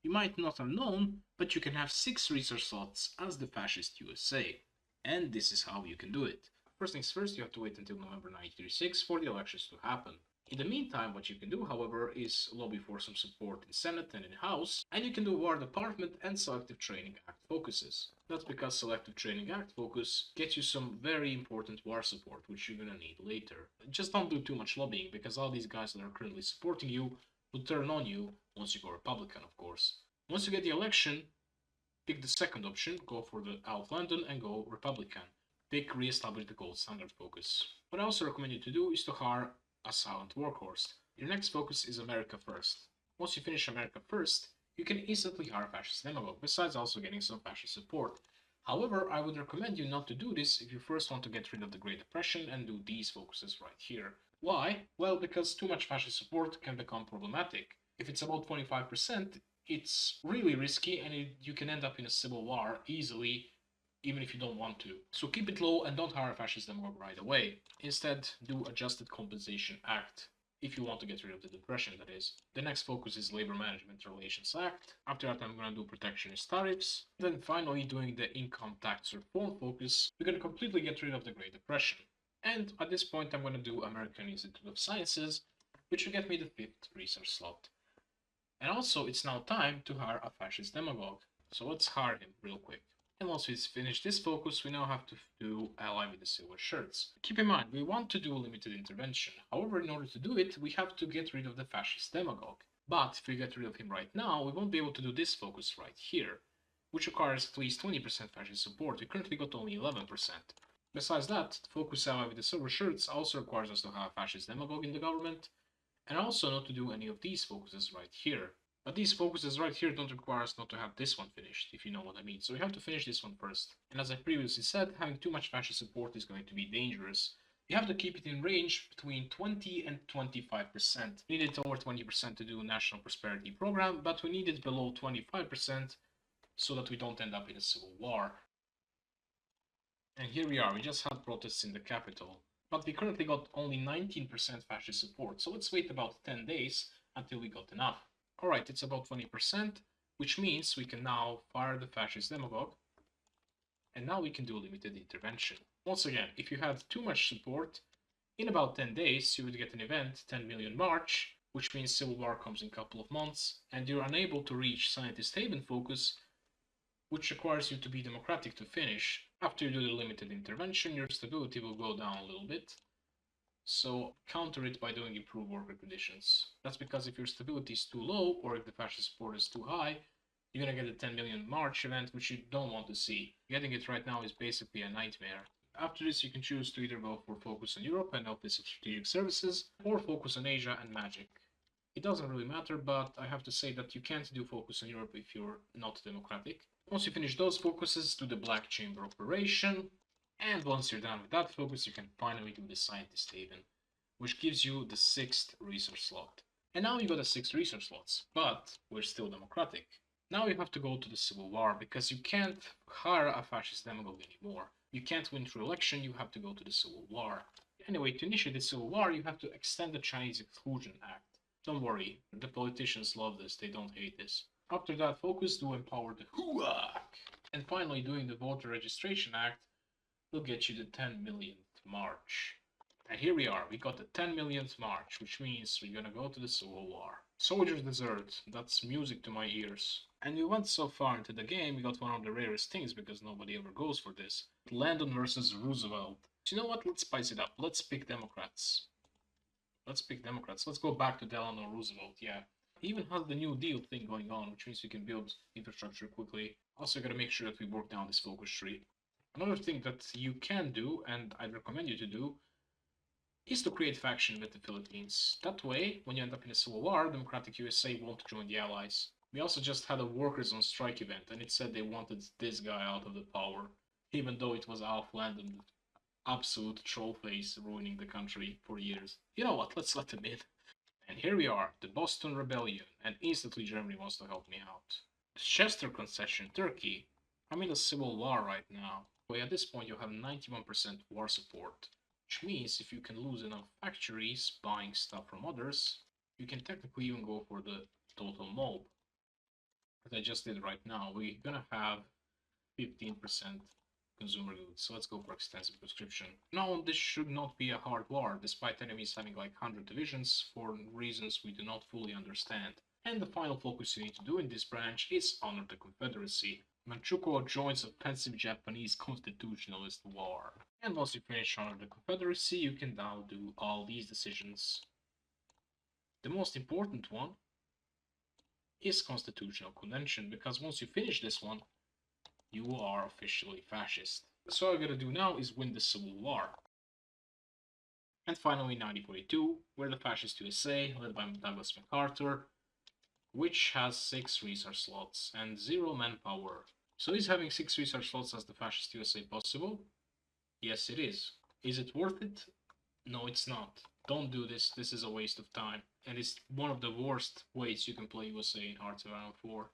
You might not have known, but you can have 6 research slots as the Fascist USA. And this is how you can do it. First things first, you have to wait until November 1936 for the elections to happen. In the meantime, what you can do, however, is lobby for some support in Senate and in House, and you can do War Department and Selective Training Act focuses. That's because Selective Training Act focus gets you some very important war support, which you're gonna need later. Just don't do too much lobbying, because all these guys that are currently supporting you will turn on you once you go Republican, of course. Once you get the election, pick the second option, go for the out of London and go Republican. Pick re-establish the gold standard focus. What I also recommend you to do is to hire a silent workhorse. Your next focus is America First. Once you finish America First, you can instantly hire fascist demagogue, besides also getting some fascist support. However, I would recommend you not to do this if you first want to get rid of the Great Depression and do these focuses right here. Why? Well, because too much fascist support can become problematic. If it's about 25%, it's really risky and you can end up in a civil war easily, even if you don't want to. So keep it low and don't hire a fascist demagogue right away. Instead, do Adjusted Compensation Act, if you want to get rid of the depression, that is. The next focus is Labor Management Relations Act. After that, I'm going to do Protectionist Tariffs. Then finally, doing the Income Tax Reform focus, we're going to completely get rid of the Great Depression. And at this point, I'm going to do American Institute of Sciences, which will get me the 5th research slot. And also, it's now time to hire a fascist demagogue. So let's hire him real quick. And once we finish this focus, we now have to do Ally with the Silver Shirts. Keep in mind, we want to do limited intervention. However, in order to do it, we have to get rid of the fascist demagogue. But if we get rid of him right now, we won't be able to do this focus right here, which requires at least 20% fascist support. We currently got only 11%. Besides that, focus Ally with the Silver Shirts also requires us to have a fascist demagogue in the government, and also not to do any of these focuses right here. But these focuses right here don't require us not to have this one finished, if you know what I mean. So we have to finish this one first. And as I previously said, having too much fascist support is going to be dangerous. You have to keep it in range between 20 and 25%. We need it over 20% to do a national prosperity program, but we need it below 25% so that we don't end up in a civil war. And here we are, we just had protests in the capital, but we currently got only 19% fascist support, so let's wait about 10 days until we got enough. Alright, it's about 20%, which means we can now fire the fascist demagogue, and now we can do limited intervention. Once again, if you had too much support, in about 10 days you would get an event, 10 million March, which means civil war comes in a couple of months, and you're unable to reach Scientist Haven focus, which requires you to be democratic to finish. After you do the limited intervention, your stability will go down a little bit. So counter it by doing improved worker conditions. That's because if your stability is too low, or if the fascist support is too high, you're gonna get a 10 million March event, which you don't want to see. Getting it right now is basically a nightmare. After this, you can choose to either go for focus on Europe and Office of Strategic Services, or focus on Asia and Magic. It doesn't really matter, but I have to say that you can't do focus on Europe if you're not democratic. Once you finish those focuses, do the Black Chamber operation, and once you're done with that focus, you can finally do the Scientist Haven, which gives you the 6th research slot. And now you got the 6 research slots, but we're still democratic. Now you have to go to the Civil War, because you can't hire a fascist demagogue anymore. You can't win through election, you have to go to the Civil War. Anyway, to initiate the Civil War, you have to extend the Chinese Exclusion Act. Don't worry, the politicians love this, they don't hate this. After that focus, do empower the EUIV. And finally, doing the Voter Registration Act will get you the 10 millionth March. And here we are, we got the 10 millionth March, which means we're gonna go to the Civil War. Soldier's Desert, that's music to my ears. And we went so far into the game, we got one of the rarest things because nobody ever goes for this. Landon versus Roosevelt. So you know what, let's spice it up, let's pick Democrats. Let's go back to Delano Roosevelt, yeah. He even has the New Deal thing going on, which means we can build infrastructure quickly. Also gotta make sure that we work down this focus tree. Another thing that you can do, and I'd recommend you to do, is to create faction with the Philippines. That way, when you end up in a civil war, Democratic USA won't join the Allies. We also just had a workers on strike event, and it said they wanted this guy out of the power, even though it was Alf Landon, absolute troll face, ruining the country for years. You know what, let's let him in. And here we are, the Boston Rebellion, and instantly Germany wants to help me out. The Chester Concession, Turkey. I'm in a civil war right now. But at this point you have 91% war support, which means if you can lose enough factories buying stuff from others, you can technically even go for the total mob. I just did right now, we're gonna have 15% consumer goods. So let's go for extensive conscription. Now, this should not be a hard war, despite enemies having like 100 divisions for reasons we do not fully understand. And the final focus you need to do in this branch is honor the Confederacy. Manchukuo joins a pensive Japanese constitutionalist war. And once you finish honor the Confederacy, you can now do all these decisions. The most important one is Constitutional Convention, because once you finish this one, you are officially fascist. So all I gotta do now is win the Civil War. And finally, 1942, we're the Fascist USA, led by Douglas MacArthur, which has 6 research slots and 0 manpower. So is having 6 research slots as the Fascist USA possible? Yes, it is. Is it worth it? No, it's not. Don't do this. This is a waste of time. And it's one of the worst ways you can play USA in Hearts of Iron 4.